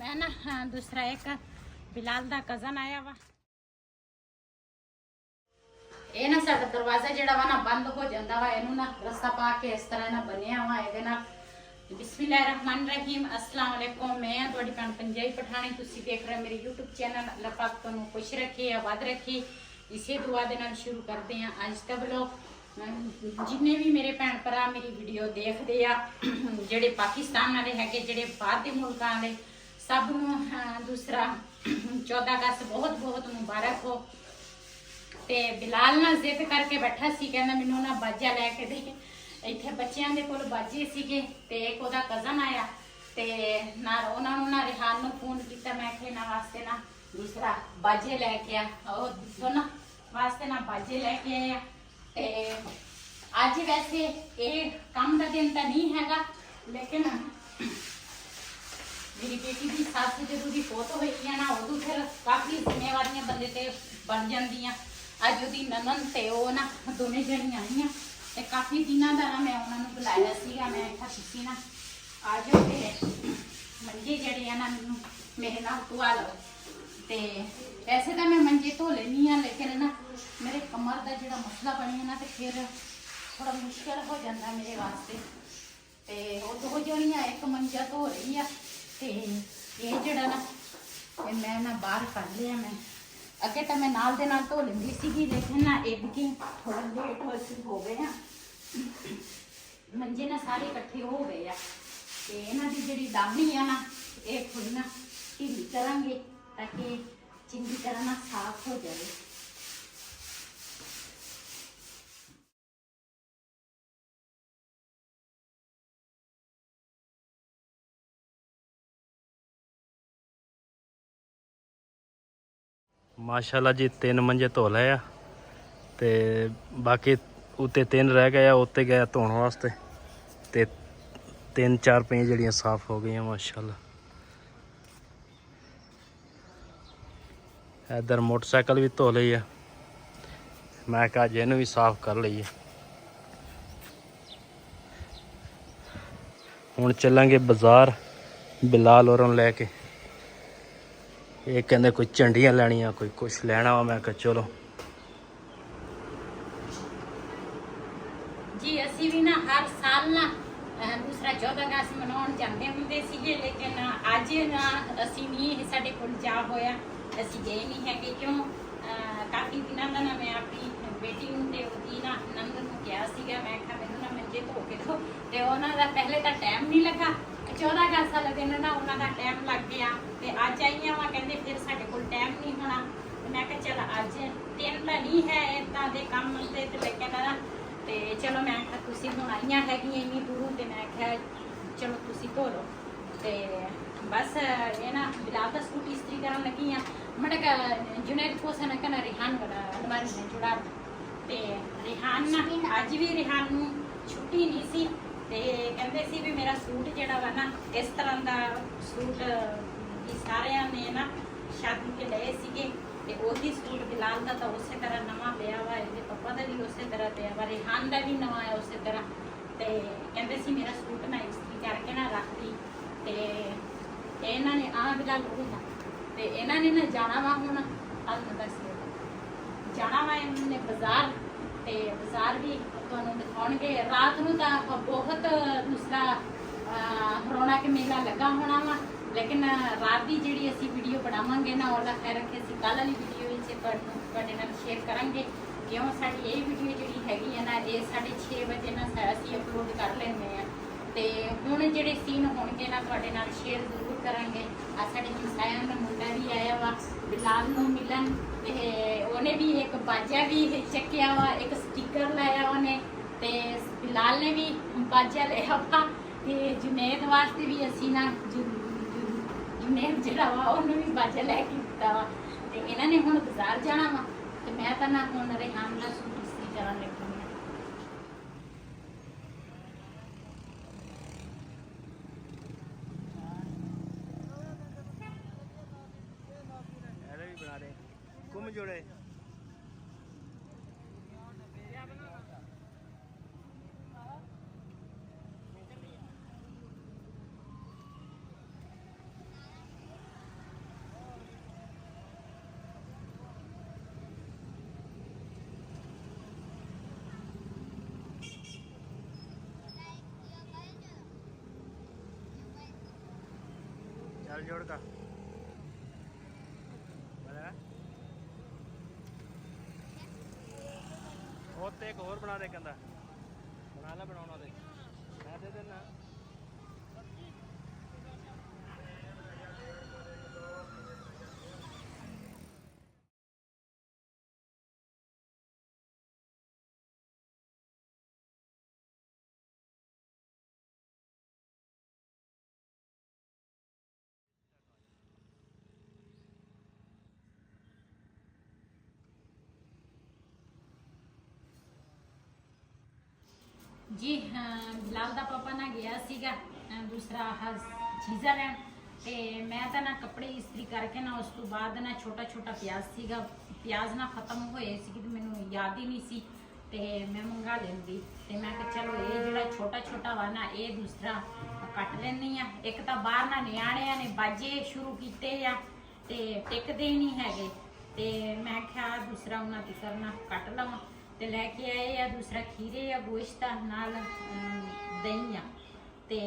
मैं ना दूसरा एक बिलाल दा कज़न आया वा। ये ना साडा दरवाजा जिहड़ा वा ना बंद हो जांदा वा, इहनूं ना रस्सा पा के इस तरह ना बनिया वा इहदे नाल। बिस्मिल्लाहिर्रहमानिर्रहीम। अस्सलाम वालेकुम। मैं तुहाडी भैन पंजाबी पठानी, तुसीं देख रहे मेरे यूट्यूब चैनल। अल्लाह पाक तुहानूं खुश रखे, आबाद रखे, इसे दुआ दे नाल शुरू करते हैं अज दा व्लॉग। जिन्ने भी मेरे भैन भरा मेरी वीडियो देखते आ, जेडे पाकिस्तान वाले है, जेडे बाहर के मुल्कों वाले, सब नूं दूसरा 14 अगस्त बहुत बहुत मुबारक हो। ते बिलाल ना जिद करके बैठा सी, कहंदा मैनूं ना बाजा लैके दे। इत्थे बच्चियां दे कोल बाजे सीगे ते एक ओहदा कज़न आया ते ना उन्हां नूं ना रिहान नूं फोन कीता, मैं आखे ना वास्ते ना दूसरा बाजे लैके आ, ओह दोनों वास्ते ना बाजे लैके आया। ते अज वैसे ये काम का दिन तो नहीं हैगा, लेकिन मेरी बेटी की सस जरूरी फोत हुई है ना, उदू फिर काफ़ी जिम्मेवारियां बंदे ते बन जांदियां। अज उहदी ननन ते ओह ना दोवें जणियां आईयां ते काफ़ी दिनों का ना मैं उन्होंने बुलाया सीगा। मैं आखिया तुसीं ना आ जाओ ते मंजे जड़े है ना मैनूं मेरे नाल धुआ लो। ते वैसे तो मैं मंजे धो लैनी हाँ, लेकिन ना मेरे कमर का जो मसला बनिया ना, तो फिर थोड़ा मुश्किल हो जाता मेरे वास्ते। तो वो दो जणियां एक मंजा धो रही है, तो ये जड़ा ना मैं ना बाहर कर लिया। मैं अगे तो मैं नाल दे नाल धो लेंदी सीगी, लेकिन ना एदकी थोड़ा लेट हो गए हैं, मंजे ना सारे इकट्ठे हो गए हैं। तो इन्हां दी जिहड़ी दानी है ना, ये थोड़ी ना ढीली करांगे ताकि चंगी तरह ना साफ हो जाए। माशाल्लाह जी 3 मंजे धो लए आ ते बाकी उत्ते 3 रह गए आ, उत्ते गया धोने वास्ते। ते 3-4 पें जड़ियाँ साफ हो गई माशाल्लाह। इधर मोटरसाइकिल भी धो ली है, मैं कहा अज इनू भी साफ कर लीए। हुण चलांगे बाजार बिलाल होरों लैके। ये कहते कोई झंडियाँ लैनियां, कोई कुछ लैना वा। मैं कहा चलो जी। असी भी ना हर साल ना दूसरा 14 अगस्त मनाउण जांदे हुंदे सीगे, लेकिन अज ना असी नहीं, साडे कोल जा होया, असी गए नहीं है। क्यों काफ़ी दिनों का ना मैं अपनी बेटी नूं ते ओहदी ना नंद नूं कहा सीगा, मैं आखिया मैनूं ना मंजे धो के दो। ते उन्हां दा पहले तो टाइम नहीं लगा, 14 अगस्त वाले दिन ना उन्हां दा टाइम लग गया। ते अज आईयां वा, कहंदे फिर साडे कोल टाइम नहीं होना। मैं कहा चल अज दिन तो नहीं है इदां दे काम ते, लेकिन ना ते चलो मैं आखिया तुसीं हुण आईयां हैगियां इन्नी दूरों, ते मैं आखिया चलो तुसीं धो लो। ते बस ये ना बिलाल का सूट इस्त्री करन लगी हाँ। मड़ा जुनैद को सन कहना रिहान वाला अलमारी में जुड़ा। ते रिहान ना अज भी रिहान नूं छुट्टी नहीं सी, ते कहंदे सी भी मेरा सूट जिहड़ा वा ना इस तरह का सूट भी सारियां ने ना शादी के लए सीगे। ते ओही सूट बिलाल का तो उस तरह नवा पिया वा, इहदे पप्पा का भी उस तरह पिया वा, रिहान का भी नवा है उस तरह। ते कहंदे सी मेरा सूट ना इस्त्री करके ना रख दी। ते इन्हां ने आ बिलाल होगा, ते इन्हां ने ना जाना वा हुण जाना वा इन्होंने बाजार। ते बाजार भी तुहानूं दिखाउणगे। रात नूं तां बहुत दूसरा रौनक मेला लगा होना वा, लेकिन रात की जिहड़ी असीं वीडियो बनावांगे ना, ओहदा खैर रखे असीं कल वाली वीडियो विच तुहाडे नाल शेयर करांगे। क्यों साडी ये वीडियो जिहड़ी हैगी है ना, ये 6:30 बजे ना असीं अपलोड कर लैंदे आ। ते हुण जिहड़े सीन होणगे ना तुहाडे नाल शेयर जरूर करांगे। आ साडे हिसायां दा मुंडा भी आया वा बिलाल नूं मिलन, ते ओहने भी एक बाजा भी चक्किया वा, एक स्टिकर लाया उहने, ते बिलाल ने भी बाजा लिया वा। ते जुनैद वास्ते भी असीं ना जुनैद जिहड़ा वा उहनूं भी बाजा लैके दित्ता वा। ते इन्हां ने हुण बाजार जाना वा, ते मैं तां ना हुण रिहान दा सूट इस्त्री करन लगी हाँ। कुम जोड़े दाल जोड़ का ਉਹ ਤੇ ਇੱਕ ਹੋਰ ਬਣਾ ਦੇ ਕਹਿੰਦਾ ਬਣਾ ਲੈ ਬਣਾਉਣਾ ਤੇ ਮੈਂ ਦੇ ਦੇਣਾ ਜੀ ਬਿਲਾਲ ਦਾ ਪਾਪਾ ਨਾ ਗਿਆ ਸੀਗਾ ਦੂਸਰਾ ਚੀਜ਼ਾਂ ਲੈਣ ਤੇ ਮੈਂ ਤਾਂ ਨਾ ਕੱਪੜੇ ਇਸਤਰੀ ਕਰਕੇ ਨਾ ਉਸ ਤੋਂ ਬਾਅਦ ਨਾ ਛੋਟਾ ਛੋਟਾ ਪਿਆਜ਼ ਸੀਗਾ ਪਿਆਜ਼ ਨਾ ਖਤਮ ਹੋਏ ਸੀ ਤੇ ਮੈਨੂੰ ਯਾਦ ਹੀ ਨਹੀਂ ਸੀ ਤੇ ਮੈਂ ਮੰਗਾ ਲੈਂਦੀ ਤੇ ਮੈਂ ਕਿਹਾ ਚਲੋ ਇਹ ਜਿਹੜਾ ਛੋਟਾ ਛੋਟਾ ਵਾ ਨਾ ਇਹ ਦੂਸਰਾ ਕੱਟ ਲੈਣੀ ਆ ਇੱਕ ਤਾਂ ਬਾਹਰ ਨਾ ਨਿਆਣਿਆਂ ਨੇ ਬਾਜੇ ਸ਼ੁਰੂ ਕੀਤੇ ਆ ਤੇ ਟਿਕਦੇ ਹੀ ਨਹੀਂ ਹੈਗੇ ਤੇ ਮੈਂ ਕਿਹਾ ਦੂਸਰਾ ਉਹਨਾਂ ਤੇ ਕਰਨਾ ਕੱਟ ਲਵਾਂ ਤੇ ਲੈ ਕੇ ਆਏ ਆ ਦੂਸਰਾ ਖੀਰੇ ਆ ਗੋਸ਼ਤ ਨਾਲ ਦਹੀਂ ਆ ਤੇ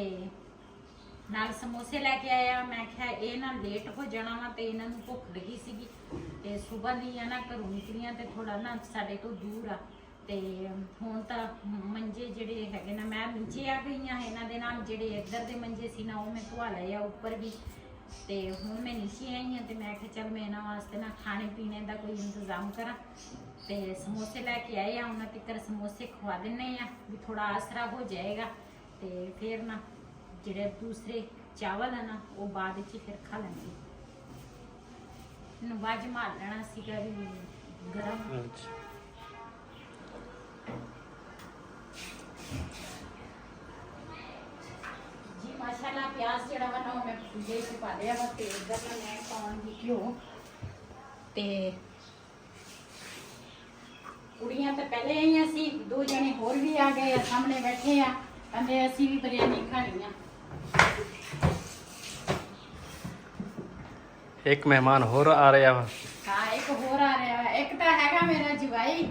ਨਾਲ ਸਮੋਸੇ ਲੈ ਕੇ ਆਇਆ ਮੈਂ ਕਿਹਾ ਇਹ ਨਾ ਲੇਟ ਹੋ ਜਾਣਾ ਵਾ ਤੇ ਇਹਨਾਂ ਨੂੰ ਭੁੱਖ ਲੱਗੀ ਸੀਗੀ ਤੇ ਸਵੇਰ ਦੀ ਆ ਨਾ ਘਰੋਂ ਨਿਕਲੀਆਂ ਤੇ ਥੋੜਾ ਨਾ ਸਾਡੇ ਤੋਂ ਦੂਰ ਆ ਤੇ ਹੁਣ ਤਾਂ ਮੰਜੇ ਜਿਹੜੇ ਹੈਗੇ ਨਾ ਮੈਂ ਨੀਚੇ ਆ ਗਈ ਆ ਇਹਨਾਂ ਦੇ ਨਾਲ ਜਿਹੜੇ ਇੱਧਰ ਦੇ ਮੰਜੇ ਸੀ ਨਾ ਉਹ ਮੈਂ ਧਵਾ ਲਏ ਆ ਉੱਪਰ ਵੀ ਤੇ ਹੁਣ ਮੈਂ ਨੀਚੇ ਆਈ ਹਾਂ ਤੇ ਮੈਂ ਕਿਹਾ ਚੱਲ ਮੈਂ ਇਹਨਾਂ ਵਾਸਤੇ ਨਾ ਖਾਣੇ ਪੀਣੇ ਦਾ ਕੋਈ ਇੰਤਜ਼ਾਮ ਕਰਾਂ ਤੇ ਸਮੋਸੇ ਲੈ ਕੇ ਆਏ ਆ ਉਹਨਾਂ ਤੱਕ ਸਮੋਸੇ ਖਵਾ ਦਿੰਨੇ ਆ ਵੀ ਥੋੜਾ ਆਸਰਾ ਹੋ ਜਾਏਗਾ ਤੇ ਫਿਰ ਨਾ ਜਿਹੜੇ ਦੂਸਰੇ ਚਾਵਲ ਆ ਨਾ ਉਹ ਬਾਅਦ ਵਿੱਚ ਫਿਰ ਖਾ ਲਾਂਗੇ ਨੂੰ ਬਾਜ ਮਾਰ ਲੈਣਾ ਸੀਗਾ ਵੀ ਗਰਮ ਜੀ ਮਾਸ਼ਾਅੱਲਾ ਪਿਆਜ਼ ਜਿਹੜਾ ਵਾ ਨਾ ਉਹ ਮੈਂ ਪੂਜੇ ਚ ਪਾ ਲਿਆ ਵਾ ਤੇ ਇੱਧਰ ਨਾ ਮੈਂ ਪਾਉਣਗੀ ਘਿਓ ਤੇ ਕੁੜੀਆਂ ਤਾਂ ਪਹਿਲੇ ਆਈਆਂ ਸੀ ਦੋ ਜਣੇ ਹੋਰ ਵੀ ਆ ਗਏ ਆ ਸਾਹਮਣੇ ਬੈਠੇ ਆ ਕਹਿੰਦੇ ਅਸੀਂ ਵੀ ਬਿਰਿਆਨੀ ਖਾਣੀ ਆ ਇੱਕ ਮਹਿਮਾਨ ਹੋਰ ਆ ਰਿਹਾ ਵਾ ਹਾਂ ਇੱਕ ਹੋਰ ਆ ਰਿਹਾ ਵਾ ਇੱਕ ਤਾਂ ਹੈਗਾ ਮੇਰਾ ਜਵਾਈ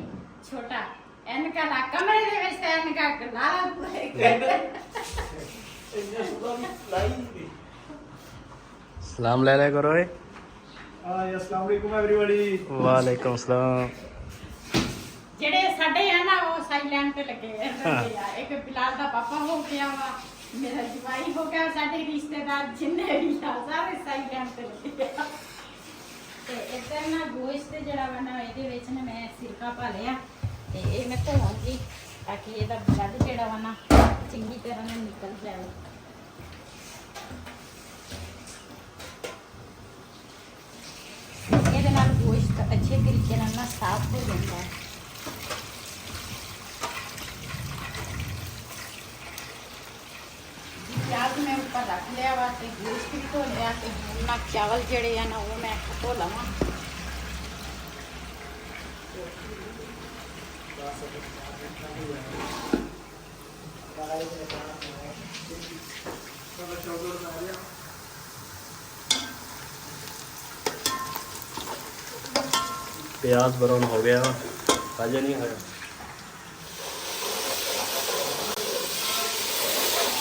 ਛੋਟਾ ਇਨਕਾ ਲਾ ਕਮਰੇ ਦੇ ਵਿੱਚ ਤਾਂ ਇਨਕਾ ਲਾਲਾ ਪੂਰਾ सलाम ले ले करो ए अस्सलाम वालेकुम एवरीबॉडी वालेकुम सलाम ਜਿਹੜੇ ਸਾਡੇ ਆ ਨਾ ਉਹ ਸਾਈਲੈਂਟ ਤੇ ਲੱਗੇ ਰਹਿੰਦੇ ਆ ਇੱਕ ਬਿਲਾਲ ਦਾ ਪਾਪਾ ਹੋ ਗਿਆ ਵਾ ਮੇਰਾ ਜਵਾਈ ਹੋ ਗਿਆ ਸਾਡੇ ਰਿਸ਼ਤੇਦਾਰ ਜਿੰਨੇ ਵੀ ਆ ਸਾਰੇ ਸਾਈਲੈਂਟ ਤੇ ਲੱਗੇ ਆ ਤੇ ਇੱਧਰ ਨਾ ਗੋਸ਼ਤ ਜਿਹੜਾ ਵਾ ਨਾ ਇਹਦੇ ਵਿੱਚ ਨਾ ਮੈਂ ਸਿਰਕਾ ਪਾ ਲਿਆ ਤੇ ਇਹ ਮੈਂ ਧੋਵਾਂਗੀ ਤਾਂ ਕਿ ਇਹਦਾ ਬਲੱਡ ਜਿਹੜਾ ਵਾ ਨਾ ਚੰਗੀ ਤਰ੍ਹਾਂ ਨਾਲ ਨਿਕਲ ਜਾਵੇ ਇਹਦੇ ਨਾਲ ਗੋਸ਼ਤ ਅੱਛੇ ਤਰੀਕੇ ਨਾਲ ਨਾ ਸਾਫ਼ ਹੋ ਜਾਂਦਾ ਹੈ ਪਿਆਜ਼ ਮੈਂ ਉੱਪਰ ਰੱਖ ਲਿਆ ਵਾ ਤੇ ਗੋਸ਼ਤ ਵੀ ਧੋ ਲਿਆ ਤੇ ਹੁਣ ਨਾ ਚਾਵਲ ਜਿਹੜੇ ਆ ਨਾ ਉਹ ਮੈਂ ਧੋ ਲਵਾਂ प्याज ब्राउन हो गया ताजा नहीं है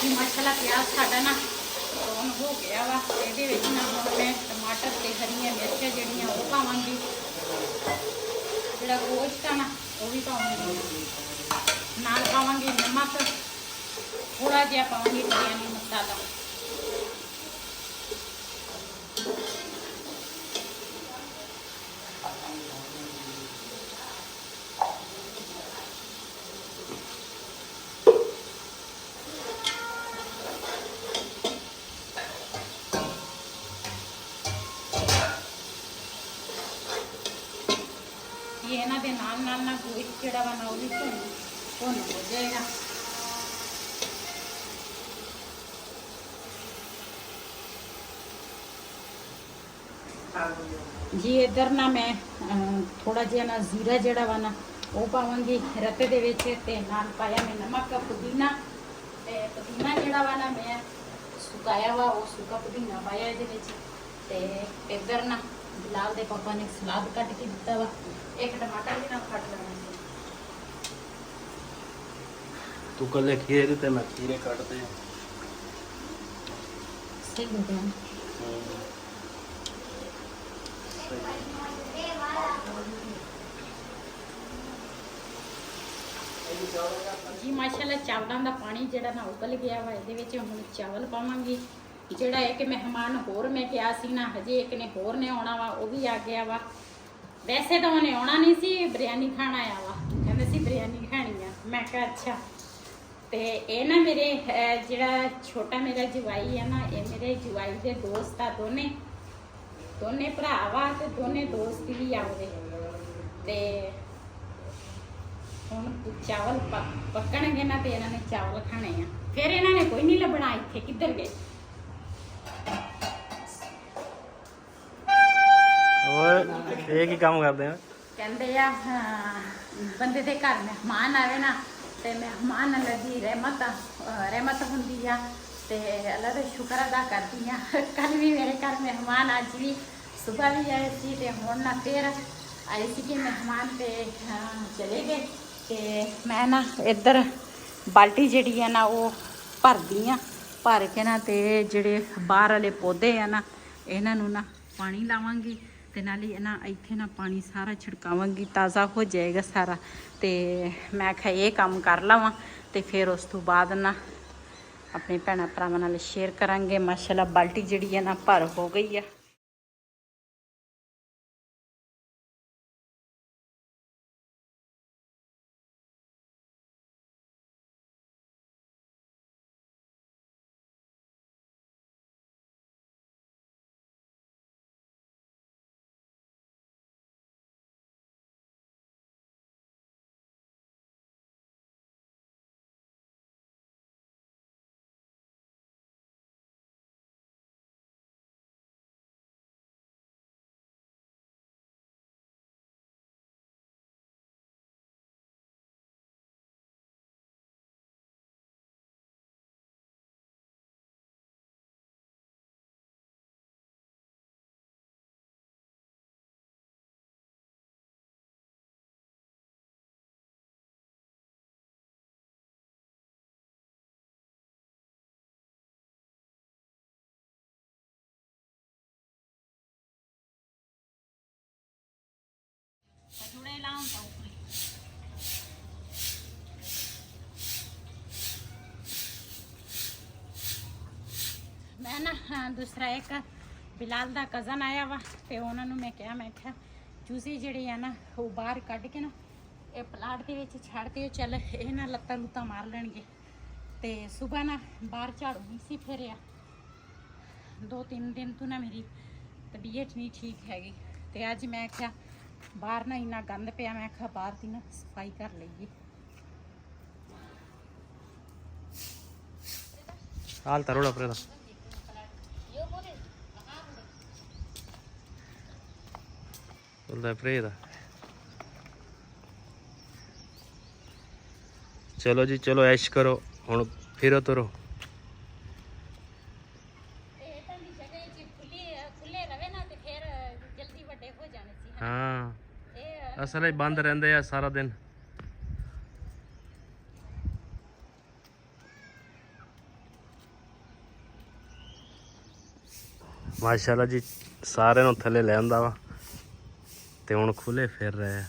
ਮਾਸ਼ਾਅੱਲਾ ਪਿਆਜ਼ ਸਾਡਾ ਨਾ ਬਰਾਊਨ ਹੋ ਗਿਆ ਵਾ ਇਹਦੇ ਵਿੱਚ ਨਾ ਹੁਣ ਮੈਂ ਟਮਾਟਰ ਤੇ ਹਰੀਆਂ ਮਿਰਚਾਂ ਜਿਹੜੀਆਂ ਉਹ ਪਾਵਾਂਗੀ ਜਿਹੜਾ ਗੋਸ਼ਤ ਆ ਨਾ ਉਹ ਵੀ ਪਾਵਾਂਗੀ ਨਾਲ ਪਾਵਾਂਗੀ ਨਮਕ ਥੋੜਾ ਜਿਹਾ ਪਾਵਾਂਗੀ ਬਿਰਿਆਨੀ ਮਸਾਲਾ ਇਹਨਾਂ ਦੇ ਨਾਲ ਨਾਲ ਨਾ ਗੋਸ਼ਤ ਜਿਹੜਾ ਵਾ ਨਾ ਉਹ ਵੀ ਭੁੰਨ ਹੋ ਜਾਏਗਾ ਜੀ ਇੱਧਰ ਨਾ ਮੈਂ ਥੋੜਾ ਜਿਹਾ ਨਾ ਜ਼ੀਰਾ ਜਿਹੜਾ ਵਾ ਨਾ ਉਹ ਪਾਵਾਂਗੀ ਰੱਤੇ ਦੇ ਵਿੱਚ ਤੇ ਨਾਲ ਪਾਇਆ ਮੈਂ ਨਮਕ ਪੁਦੀਨਾ ਤੇ ਪੁਦੀਨਾ ਜਿਹੜਾ ਵਾ ਨਾ ਮੈਂ ਸੁਕਾਇਆ ਵਾ ਉਹ ਸੁੱਕਾ ਪੁਦੀਨਾ ਪਾਇਆ ਇਹਦੇ ਵਿੱਚ ਤੇ ਇੱਧਰ ਨਾ ਬਿਲਾਲ ਦੇ ਪਾਪਾ ਨੇ ਸਲਾਦ ਕੱਟ ਕੇ ਦਿੱਤਾ ਵਾ ਇੱਕ ਟਮਾਟਰ ਵੀ ਨਾ ਕੱਟ ਲੈਣਾ तू कल खीरे देते मैं खीरे काटते हैं सही हो गया ਜੀ ਮਾਸ਼ਾਅੱਲਾ ਚਾਵਲਾਂ ਦਾ ਪਾਣੀ ਜਿਹੜਾ ਨਾ ਉਬਲ ਗਿਆ ਵਾ। ਇਹਦੇ ਵਿੱਚ ਹੁਣ ਚਾਵਲ ਪਾਵਾਂਗੀ। ਜਿਹੜਾ ਇੱਕ ਮਹਿਮਾਨ ਹੋਰ ਮੈਂ ਕਿਹਾ ਸੀ ਨਾ, ਹਜੇ ਇੱਕ ਨੇ ਹੋਰ ਨੇ ਆਉਣਾ ਵਾ, ਉਹ ਵੀ ਆ ਗਿਆ ਵਾ। ਵੈਸੇ ਤਾਂ ਉਹਨੇ ਆਉਣਾ ਨਹੀਂ ਸੀ, ਬਿਰਿਆਨੀ ਖਾਣ ਆਇਆ ਵਾ, ਕਹਿੰਦੇ ਸੀ ਬਿਰਿਆਨੀ ਖਾਣੀ ਆ। ਮੈਂ ਕਿਹਾ ਅੱਛਾ। ਤੇ ਇਹ ਨਾ ਮੇਰੇ ਜਿਹੜਾ ਛੋਟਾ ਮੇਰਾ ਜਵਾਈ ਆ ਨਾ, ਇਹ ਮੇਰੇ ਜਵਾਈ ਦੇ ਦੋਸਤ ਆ। ਦੋਨੇ ਭਰਾ ਵਾ ਤੇ ਦੋਨੇ ਦੋਸਤ ਵੀ ਆਉਂਦੇ। ਤੇ ਹੁਣ ਚਾਵਲ ਪੱਕਣਗੇ ਨਾ ਤੇ ਇਹਨਾਂ ਨੇ ਚਾਵਲ ਖਾਣੇ ਆ। ਫਿਰ ਇਹਨਾਂ ਨੇ ਕੋਈ ਨਹੀਂ ਲੱਭਣਾ ਇੱਥੇ, ਕਿੱਧਰ ਗਏ। ਓਏ ਇਹ ਕੀ ਕੰਮ ਕਰਦੇ ਆ? ਕਹਿੰਦੇ ਆ ਬੰਦੇ ਦੇ ਘਰ ਮਹਿਮਾਨ ਆਵੇ ਨਾ ਤੇ ਮਹਿਮਾਨ ਅੱਲਾ ਦੀ ਰਹਿਮਤ ਹੁੰਦੀ ਆ। ਤੇ ਅੱਲਾ ਦਾ ਸ਼ੁਕਰ ਅਦਾ ਕਰਦੀ ਆ। ਕੱਲ ਵੀ ਮੇਰੇ ਘਰ ਮਹਿਮਾਨ, ਅੱਜ ਵੀ ਸਵੇਰ ਵੀ ਆਏ ਸੀ ਤੇ ਹੁਣ ਨਾ ਫਿਰ ਆਏ ਸੀ ਕਿ ਮਹਿਮਾਨ ਤੇ ਚਲੇ ਗਏ। ਤੇ ਮੈਂ ਨਾ ਇੱਧਰ ਬਾਲਟੀ ਜਿਹੜੀ ਆ ਨਾ ਉਹ ਭਰਦੀ ਆ। ਭਰ ਕੇ ਨਾ ਤੇ ਜਿਹੜੇ ਬਾਹਰ ਵਾਲੇ ਪੌਦੇ ਆ ਨਾ ਇਹਨਾਂ ਨੂੰ ਨਾ ਪਾਣੀ ਲਾਵਾਂਗੀ ਤੇ ਨਾਲੇ ਇਹਨਾਂ ਇੱਥੇ ਨਾ ਪਾਣੀ ਸਾਰਾ ਛਿੜਕਾਵਾਂਗੀ, ਤਾਜ਼ਾ ਹੋ ਜਾਏਗਾ ਸਾਰਾ। ਤੇ ਮੈਂ ਕਿਹਾ ਇਹ ਕੰਮ ਕਰ ਲਵਾਂ ਤੇ ਫਿਰ ਉਸ ਤੋਂ ਬਾਅਦ ਨਾ ਆਪਣੇ ਭੈਣਾਂ ਭਰਾਵਾਂ ਨਾਲ ਸ਼ੇਅਰ ਕਰਾਂਗੇ। ਮਾਸ਼ਾਅੱਲਾ ਬਾਲਟੀ ਜਿਹੜੀ ਹੈ ਨਾ ਭਰ ਹੋ ਗਈ ਆ। जुड़े लाऊं तो मैं ना दूसरा एक बिलाल दा कज़न आया वा ते उन्होंने मैं क्या चूसी जिहड़ी है ना वो बाहर कढ़ के ना ये प्लाट दे विच छड़ दिओ, चल ये ना लत्तां लुत्तां मार लैणगे। ते सुबह ना बाहर झाड़ू नहीं सी फेरिया, 2-3 दिन तो ना मेरी तबीयत नहीं ठीक हैगी। ते अज मैं क्या बाहर ना इन्ना गंद पिया, मैं क्या बाहर की ना सफाई कर लईए। हाल तरोड़ा परे दा बोलदा परे दा। चलो जी चलो, ऐश करो हुण, फिरो तुरो। हाँ असल बंद रहंदे आ सारा दिन। माशाल्लाह जी सारे ਨੂੰ ਥੱਲੇ ਲੈ ਆਂਦਾ ਵਾ ਤੇ ਹੁਣ ਖੁੱਲੇ ਫਿਰ ਰਹੇ ਆ।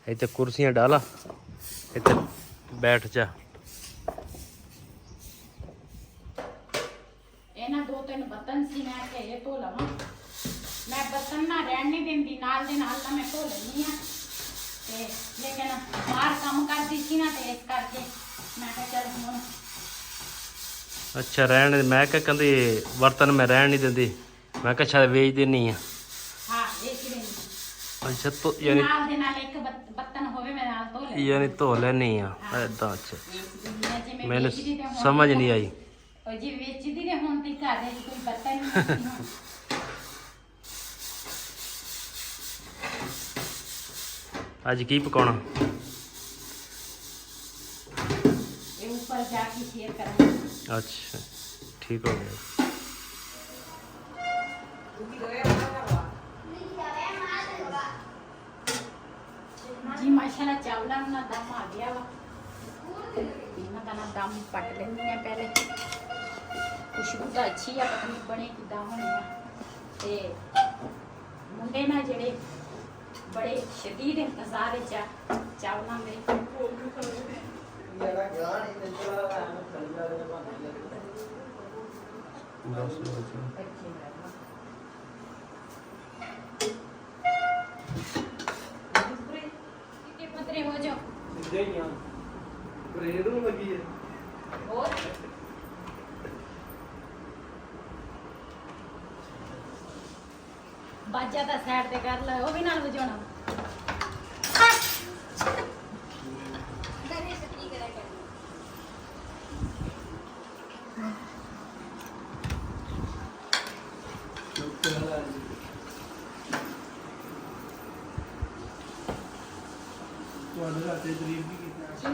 ਇੱਥੇ ਕੁਰਸੀਆਂ ਡਾਲਾ, ਇੱਥੇ ਬੈਠ ਜਾ। ਇਹਨਾਂ 2-3 ਬਰਤਨ ਸੀ, ਮੈਂ ਕਿ ਇਹ ਧੋ ਲਵਾਂ। ਮੈਂ ਬਰਤਨ ਨਾ ਰਹਿਣ ਨਹੀਂ ਦਿੰਦੀ, ਨਾਲ ਦੇ ਨਾਲ ਤਾਂ ਮੈਂ ਧੋ ਲੈਂਦੀ ਆ। ਤੇ ਲੇਕਿਨ ਬਾਹਰ ਕੰਮ ਕਰਦੀ ਸੀ ਨਾ ਤੇ ਇਸ ਕਰਕੇ ਮੈਂ ਕਿਹਾ ਚੱਲ ਹੁਣ। ਅੱਛਾ ਰਹਿਣ, ਮੈਂ ਕਿਹਾ ਕਹਿੰਦੀ ਬਰਤਨ ਮੈਂ ਰਹਿਣ ਨਹੀਂ ਦਿੰਦੀ, ਮੈਂ ਕਿਹਾ ਸ਼ਾਇਦ ਵੇਚ ਦੇਣੀ ਆ। ਹਾਂ ਵੇਚ ਦੇਣੀ। ਅੱਛਾ ਤੋ ਯਾਨੀ ਨਾਲ ਦੇ ਨਾਲ ਇੱਕ ਬਰਤਨ ਹੋਵੇ ਮੈਂ ਨਾਲ ਧੋ ਲੈਂਦੀ। ਯਾਨੀ ਧੋ ਲੈਣੀ ਆ ਏਦਾਂ। ਅੱਛਾ ਜਿਵੇਂ ਮੈਨੂੰ ਵੇਚਦੀ ਤੇ ਹੁਣ ਸਮਝ ਨਹੀਂ ਆਈ। ਉਹ ਜੀ ਵੇਚਦੀ ਤੇ ਹੁਣ ਤੇ ਘਰ ਦੇ ਕੋਈ ਬਰਤਨ ਨਹੀਂ ਸੀ। ਅੱਜ ਕੀ ਪਕਾਉਣਾ? ਇਹ ਉੱਪਰ ਜਾ ਕੇ ਸ਼ੇਅਰ ਕਰਾਂਗੇ। ਅੱਛਾ ਠੀਕ ਹੋ ਗਿਆ। जी माशाल्लाह चावल ना दम आ गया वा इन्हां दा ना दम पट लेनी है पहले खुशबू तो अच्छी है पता नहीं बने किदा होनी है ते मुंडे ना जेड़े बड़े शदीद इंतजार च चावलों दे पतरे हो जाओ लगी है और बाजा दा साइड ते कर लो वो भी नाल बजाना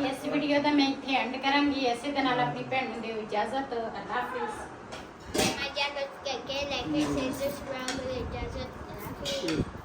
इस वीडियो का मैं इत्थे एंड करांगी ऐसे दे नाल अपनी भैन नूं दिओ इजाजत अल्लाह हाफिज़ My dad was getting like this, just around the desert.